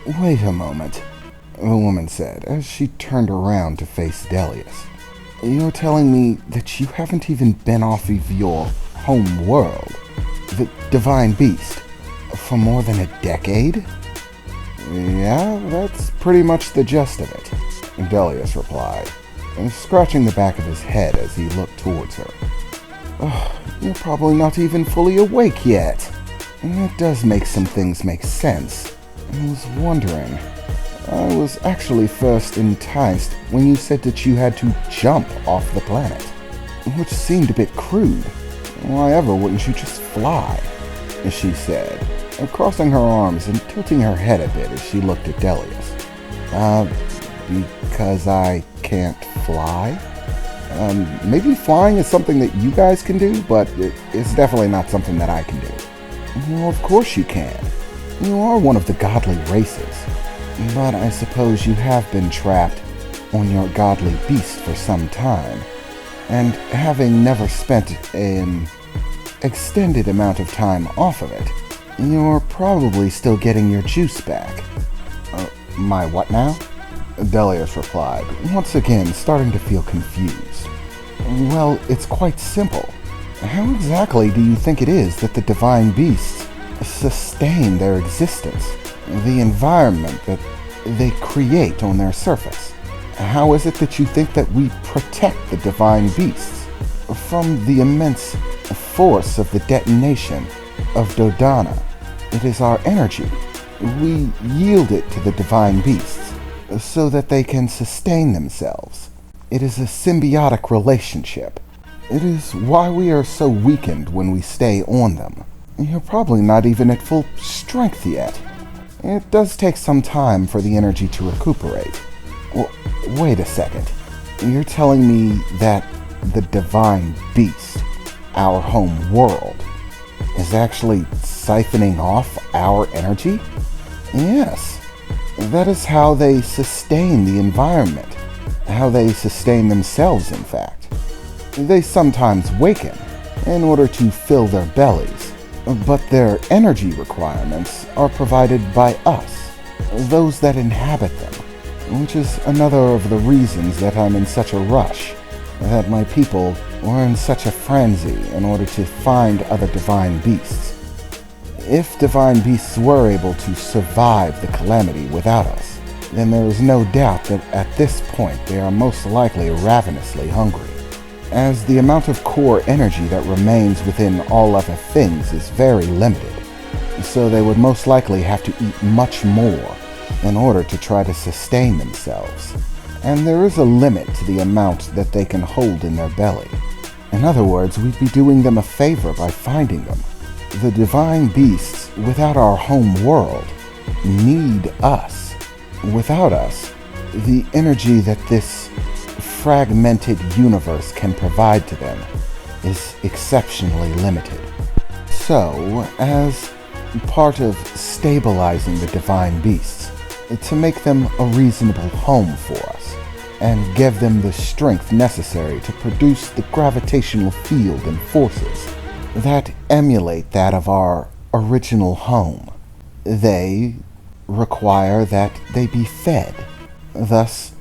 Wait a moment, the woman said as she turned around to face Delius. You're telling me that you haven't even been off of your home world, the Divine Beast, for more than a decade? Yeah, that's pretty much the gist of it, Delius replied, scratching the back of his head as he looked towards her. You're probably not even fully awake yet. That does make some things make sense. I was wondering. I was actually first enticed when you said that you had to jump off the planet, which seemed a bit crude. Why ever wouldn't you just fly? She said, crossing her arms and tilting her head a bit as she looked at Delius. Because I can't fly? Maybe flying is something that you guys can do, but it's definitely not something that I can do. Well, of course you can. You are one of the godly races. But I suppose you have been trapped on your godly beast for some time, and having never spent an extended amount of time off of it, you're probably still getting your juice back. My what now? Delius replied, once again starting to feel confused. Well, it's quite simple. How exactly do you think it is that the divine beasts sustain their existence, the environment that they create on their surface? How is it that you think that we protect the divine beasts from the immense force of the detonation of Dodana? It is our energy. We yield it to the divine beasts so that they can sustain themselves. It is a symbiotic relationship. It is why we are so weakened when we stay on them. You're probably not even at full strength yet. It does take some time for the energy to recuperate. Well, wait a second. You're telling me that the divine beast, our home world, is actually siphoning off our energy? Yes. That is how they sustain the environment. How they sustain themselves, in fact. They sometimes waken in order to fill their bellies, but their energy requirements are provided by us, those that inhabit them, which is another of the reasons that I'm in such a rush, that my people were in such a frenzy in order to find other divine beasts. If divine beasts were able to survive the calamity without us, then there is no doubt that at this point they are most likely ravenously hungry, as the amount of core energy that remains within all other things is very limited, so they would most likely have to eat much more in order to try to sustain themselves, and there is a limit to the amount that they can hold in their belly. In other words, we'd be doing them a favor by finding them. The divine beasts, without our home world, need us. Without us, the energy that this fragmented universe can provide to them is exceptionally limited. So, as part of stabilizing the divine beasts, to make them a reasonable home for us, and give them the strength necessary to produce the gravitational field and forces that emulate that of our original home, they require that they be fed. Thus,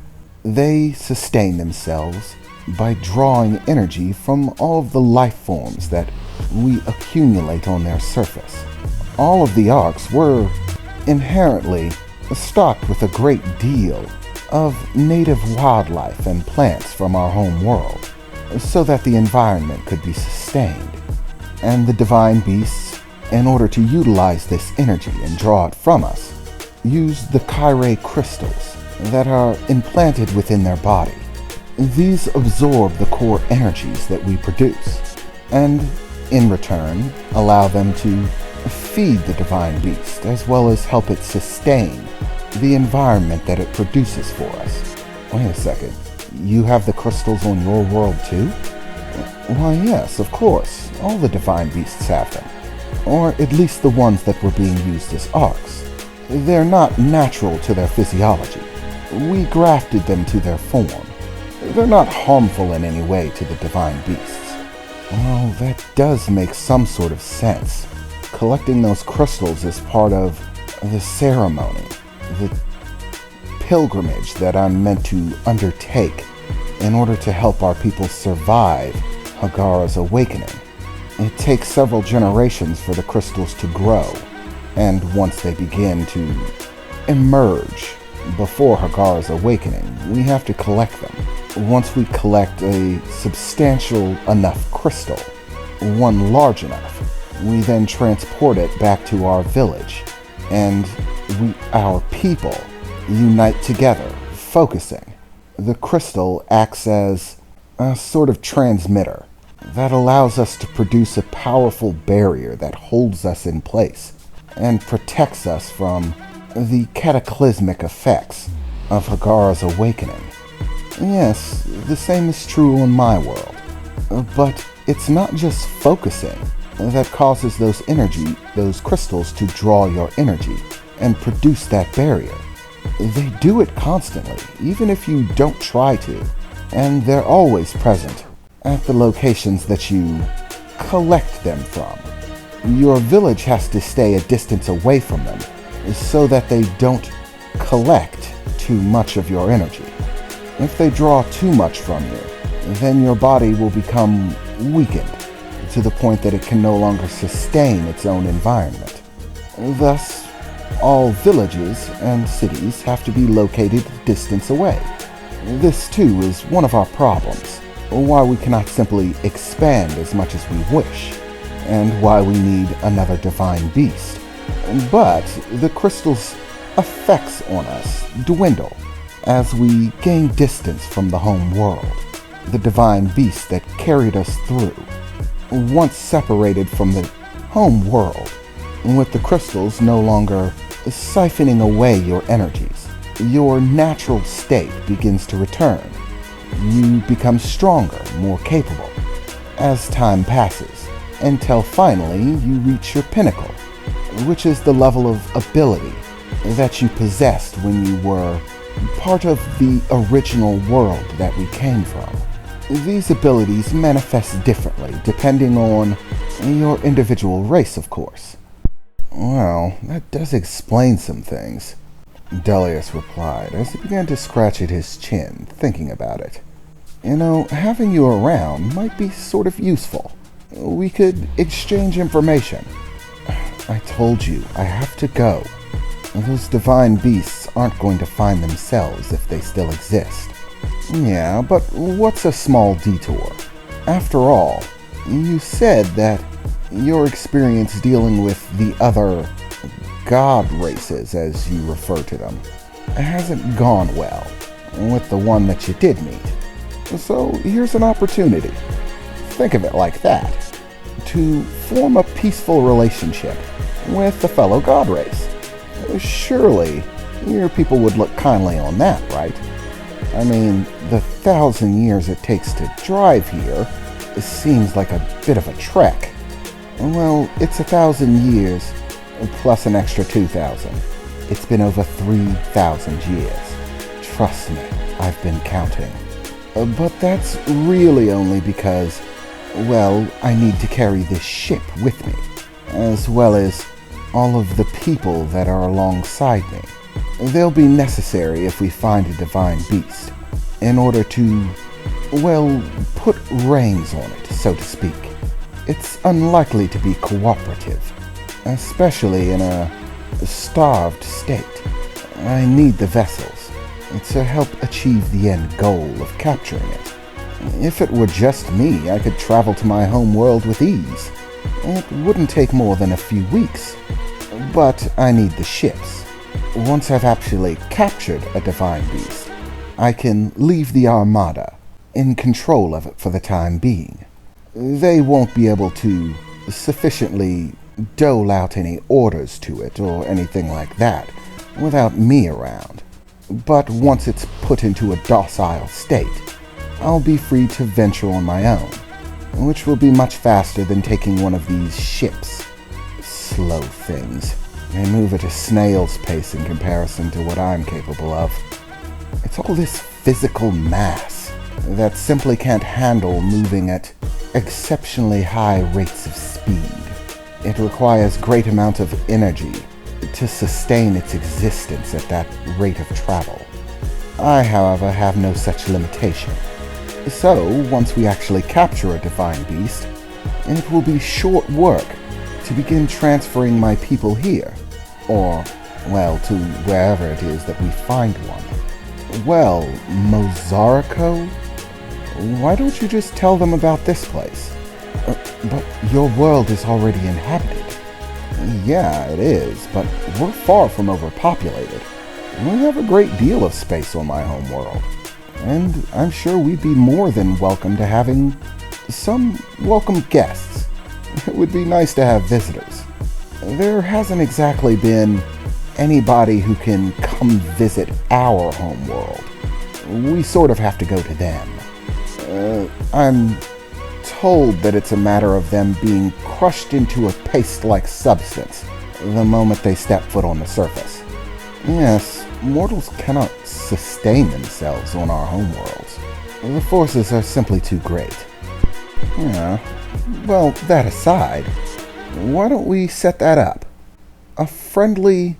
they sustain themselves by drawing energy from all of the life forms that we accumulate on their surface. All of the arcs were inherently stocked with a great deal of native wildlife and plants from our home world, so that the environment could be sustained. And the divine beasts, in order to utilize this energy and draw it from us, use the Kyrie crystals that are implanted within their body. These absorb the core energies that we produce, and in return allow them to feed the divine beast, as well as help it sustain the environment that it produces for us. Wait a second, you have the crystals on your world too? Why yes, of course, all the divine beasts have them, or at least the ones that were being used as arcs. They're not natural to their physiology. We grafted them to their form. They're not harmful in any way to the divine beasts. Well, that does make some sort of sense. Collecting those crystals is part of the ceremony, The pilgrimage that I'm meant to undertake in order to help our people survive Hagara's awakening. It takes several generations for the crystals to grow, and once they begin to emerge before Hagara's awakening, we have to collect them. Once we collect a substantial enough crystal, one large enough, we then transport it back to our village, and our people unite together, focusing. The crystal acts as a sort of transmitter that allows us to produce a powerful barrier that holds us in place and protects us from the cataclysmic effects of Hagara's awakening. Yes, the same is true in my world, but it's not just focusing that causes those crystals to draw your energy and produce that barrier. They do it constantly, even if you don't try to, and they're always present at the locations that you collect them from. Your village has to stay a distance away from them so that they don't collect too much of your energy. If they draw too much from you, then your body will become weakened to the point that it can no longer sustain its own environment. Thus, all villages and cities have to be located a distance away. This too is one of our problems, why we cannot simply expand as much as we wish, and why we need another divine beast. But the crystal's effects on us dwindle as we gain distance from the home world, the divine beast that carried us through. Once separated from the home world, with the crystals no longer siphoning away your energies, your natural state begins to return. You become stronger, more capable, as time passes, until finally you reach your pinnacle, which is the level of ability that you possessed when you were part of the original world that we came from. These abilities manifest differently depending on your individual race, of course. Well, that does explain some things, Delius replied as he began to scratch at his chin, thinking about it. You know, having you around might be sort of useful. We could exchange information. I told you, I have to go. Those divine beasts aren't going to find themselves if they still exist. Yeah, but what's a small detour? After all, you said that your experience dealing with the other god races, as you refer to them, hasn't gone well with the one that you did meet. So here's an opportunity. Think of it like that. To form a peaceful relationship with a fellow god race. Surely, your people would look kindly on that, right? I mean, the 1,000 years it takes to drive here seems like a bit of a trek. Well, it's 1,000 years, plus an extra 2,000. It's been over 3,000 years. Trust me, I've been counting. But that's really only because, well, I need to carry this ship with me, as well as all of the people that are alongside me. They'll be necessary if we find a divine beast, in order to, well, put reins on it, so to speak. It's unlikely to be cooperative, especially in a starved state. I need the vessels to help achieve the end goal of capturing it. If it were just me, I could travel to my home world with ease. It wouldn't take more than a few weeks. But I need the ships. Once I've actually captured a divine beast, I can leave the Armada in control of it for the time being. They won't be able to sufficiently dole out any orders to it or anything like that without me around. But once it's put into a docile state, I'll be free to venture on my own, which will be much faster than taking one of these ships. Slow things. They move at a snail's pace in comparison to what I'm capable of. It's all this physical mass that simply can't handle moving at exceptionally high rates of speed. It requires great amounts of energy to sustain its existence at that rate of travel. I, however, have no such limitation. So, once we actually capture a divine beast, it will be short work to begin transferring my people here, or, well, to wherever it is that we find one. Well, Mozarico? Why don't you just tell them about this place? But your world is already inhabited. Yeah, it is, but we're far from overpopulated. We have a great deal of space on my home world, and I'm sure we'd be more than welcome to having some welcome guests. It would be nice to have visitors. There hasn't exactly been anybody who can come visit our home world. We sort of have to go to them. I'm told that it's a matter of them being crushed into a paste-like substance the moment they step foot on the surface. Yes, mortals cannot sustain themselves on our homeworlds. The forces are simply too great. Yeah, well, that aside, why don't we set that up? A friendly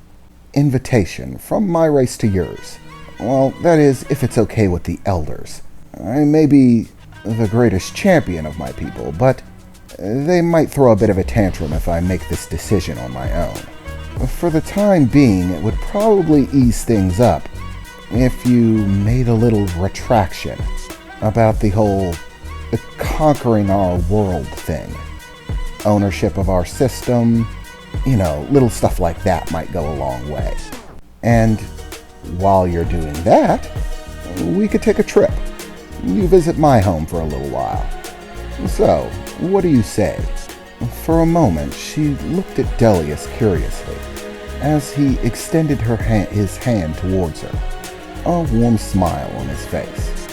invitation from my race to yours. Well, that is, if it's okay with the elders. I may be the greatest champion of my people, but they might throw a bit of a tantrum if I make this decision on my own. For the time being, it would probably ease things up if you made a little retraction about the whole conquering our world thing. Ownership of our system, little stuff like that might go a long way. And while you're doing that, we could take a trip. You visit my home for a little while. So, what do you say? For a moment, she looked at Delius curiously, as he extended his hand towards her, a warm smile on his face.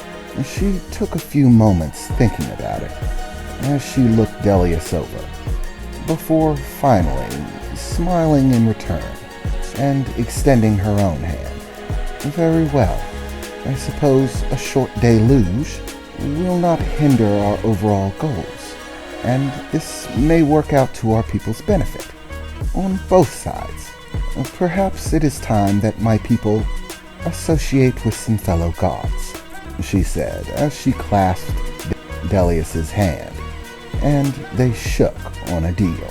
She took a few moments thinking about it, as she looked Delius over, before finally smiling in return, and extending her own hand. Very well. I suppose a short deluge will not hinder our overall goals, and this may work out to our people's benefit, on both sides. Perhaps it is time that my people associate with some fellow gods, she said, as she clasped Delius's hand, and they shook on a deal.